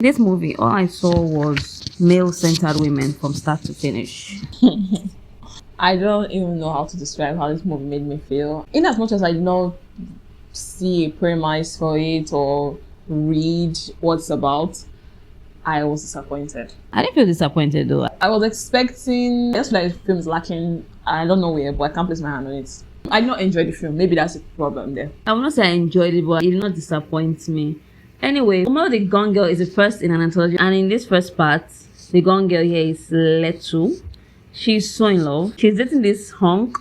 This movie, all I saw was male-centered women from start to finish. I don't even know how to describe how this movie made me feel. In as much as I did not see a premise for it or read what it's about, I was disappointed. I didn't feel disappointed though. I was expecting, just like the film is lacking, I don't know where, but I can't place my hand on it. I did not enjoy the film. Maybe that's the problem there. I will not say I enjoyed it, but it did not disappoint me. Anyway, Umjolo the Gone Girl is the first in an anthology, and in this first part, the Gone Girl here is Letu. She's so in love. She's dating this hunk,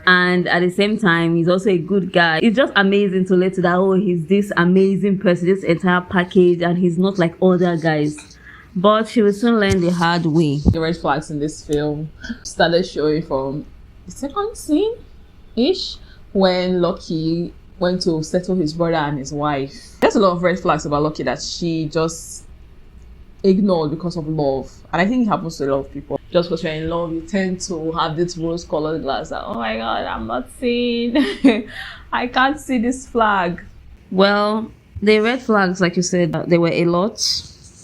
and at the same time, he's also a good guy. It's just amazing to Letu that, oh, he's this amazing person, this entire package, and he's not like other guys. But she will soon learn the hard way. The red flags in this film started showing from the second scene-ish, when Lucky went to settle his brother and his wife. There's a lot of red flags about Lucky that she just ignored because of love. And I think it happens to a lot of people. Just because you're in love, you tend to have this rose-colored glass that, oh my god, I'm not seeing, I can't see this flag. Well, the red flags, like you said, there were a lot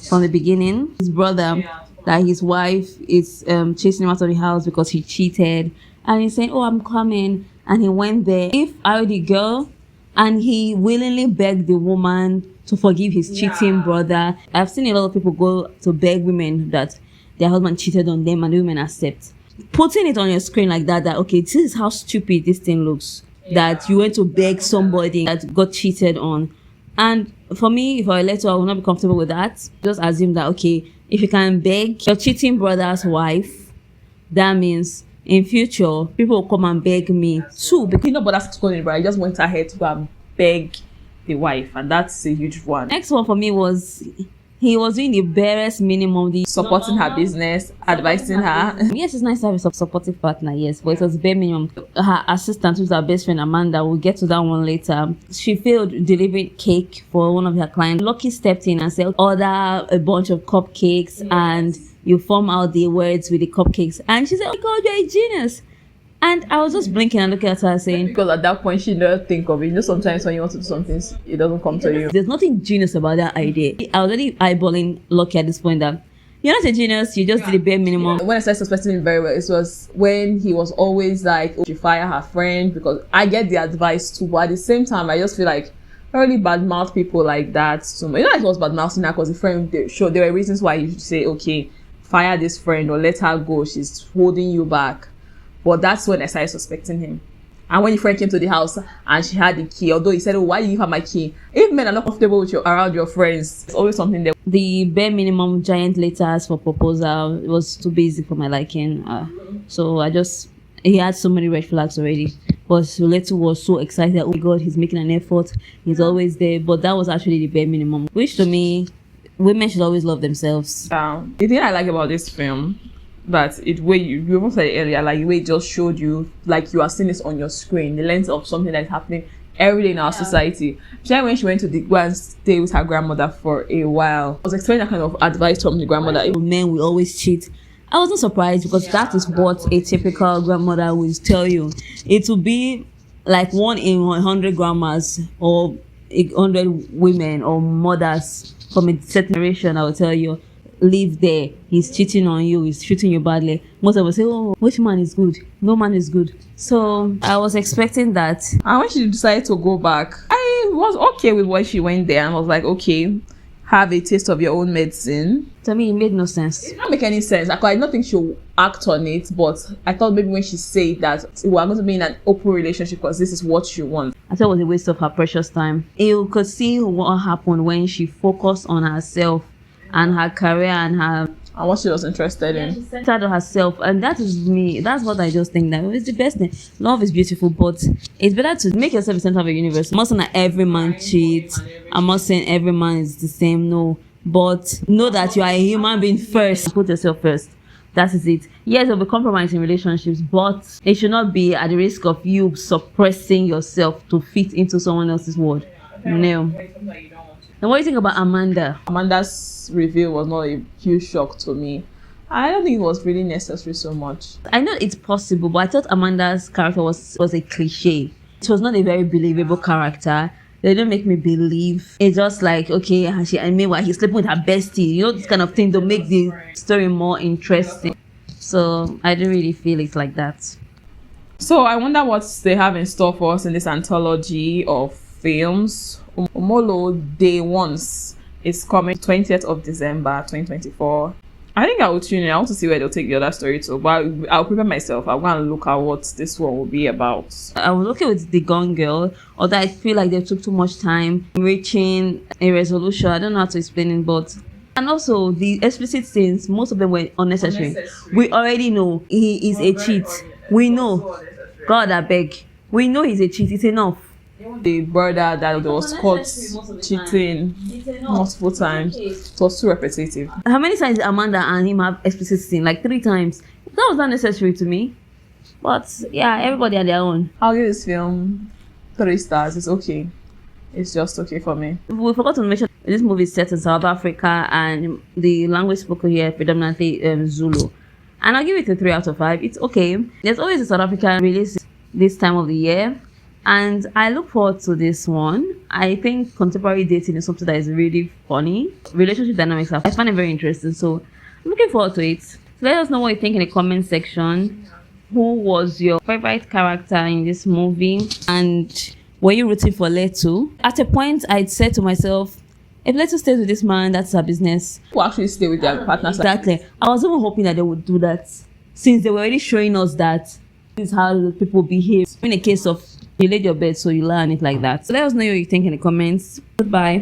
from the beginning. His brother, that his wife is chasing him out of the house because he cheated. And he's saying, oh, I'm coming. And he went there. If I were the girl, and he willingly begged the woman to forgive his cheating brother. I've seen a lot of people go to beg women that their husband cheated on them and the women accept. Putting it on your screen like that, okay, this is how stupid this thing looks. That you went to beg somebody that got cheated on. And for me, if I were Leto, I would not be comfortable with that. Just assume that, okay, if you can beg your cheating brother's wife, that means in future, people will come and beg me too. Because nobody has to go in, but I just went ahead to go and beg the wife, and that's a huge one. Next one for me was he was doing the barest minimum, the supporting her business, advising her. Yes, it's nice to have a supportive partner, yes, but it was bare minimum. Her assistant, who's her best friend Amanda, we'll get to that one later. She failed delivering cake for one of her clients. Lucky stepped in and said, order a bunch of cupcakes and you form out the words with the cupcakes. And she said, oh god, you're a genius. And I was just blinking and looking at her saying, because at that point she didn't think of it. You know, sometimes when you want to do something, it doesn't come to you. There's nothing genius about that idea. I was already eyeballing Lucky at this point that you're not a genius, you just did the bare minimum. When I started suspecting him very well, it was when he was always like, oh, she fire her friend, because I get the advice too, but at the same time I just feel like I really badmouth people like that. So you know, it was badmouthing her because the friend, there were reasons why you should say, okay, fire this friend or let her go, she's holding you back. But that's when I started suspecting him. And when the friend came to the house and she had the key, although he said, oh, why do you have my key? If men are not comfortable with you around your friends, it's always something there. The bare minimum giant letters for proposal, it was too basic for my liking. So he had so many red flags already. But Leto was so excited, oh my god, he's making an effort, he's always there. But that was actually the bare minimum, which to me, women should always love themselves. The thing I like about this film, that way you almost said earlier, like the way it just showed you, like you are seeing this on your screen, the lens of something that's happening every day in our society. Especially when she went to go and stay with her grandmother for a while. I was expecting that kind of advice from the grandmother. Men will always cheat. I wasn't surprised because that is what a typical grandmother will tell you. It will be like 1 in 100 grandmas or 100 women or mothers from a certain generation. I will tell you, live there, he's cheating on you, he's treating you badly. Most of us say, oh, which man is good? No man is good. So I was expecting that. And when she decided to go back, I was okay with why she went there, and was like, okay, have a taste of your own medicine. To me, it made no sense. It did not make any sense. I don't think she'll act on it, but I thought maybe when she said that we're going to be in an open relationship because this is what you want. I thought it was a waste of her precious time. You could see what happened when she focused on herself and her career and what she was interested in. She centered on herself, and that is me. That's what I just think, that it's the best thing. Love is beautiful, but it's better to make yourself the center of the universe. I'm not saying that every man cheats. I'm not saying every man is the same, no. But know that you are a human being first. Put yourself first. That is it. Yes, there'll be compromise in relationships, but it should not be at the risk of you suppressing yourself to fit into someone else's world. No. And what do you think about Amanda? Amanda's reveal was not a huge shock to me. I don't think it was really necessary so much. I know it's possible, but I thought Amanda's character was a cliche. It was not a very believable character. They don't make me believe. It's just like, okay, and meanwhile he's sleeping with her bestie. You know, this kind of thing to make the story more interesting. So I don't really feel it's like that. So I wonder what they have in store for us in this anthology of films. Umjolo Day Once is coming 20th of December 2024. I think I will tune in. I want to see where they'll take the other story to. But I'll prepare myself. I'll go and look at what this one will be about. I was okay with The Gone Girl, although I feel like they took too much time reaching a resolution. I don't know how to explain it, but... And also, the explicit scenes, most of them were unnecessary. We already know he is a cheat. We know. God, I beg. We know he's a cheat. It's enough. The brother that was caught cheating multiple times. It was too repetitive. How many times did Amanda and him have explicit scene? Like 3 times. That was not necessary to me. But yeah, everybody had their own. I'll give this film 3 stars. It's okay. It's just okay for me. We forgot to mention this movie is set in South Africa and the language spoken here predominantly Zulu. And I'll give it a 3 out of 5. It's okay. There's always a South African release this time of the year. And I look forward to this one. I think contemporary dating is something that is really funny. Relationship dynamics, I find it very interesting. So I'm looking forward to it. So let us know what you think in the comment section. Who was your favorite character in this movie? And were you rooting for Leto? At a point, I'd said to myself, if Leto stays with this man, that's her business. Who actually stay with their partners? Exactly. I was even hoping that they would do that. Since they were already showing us that this is how people behave. In a case of you laid your bed, so you learn it like that. So let us know what you think in the comments. Goodbye.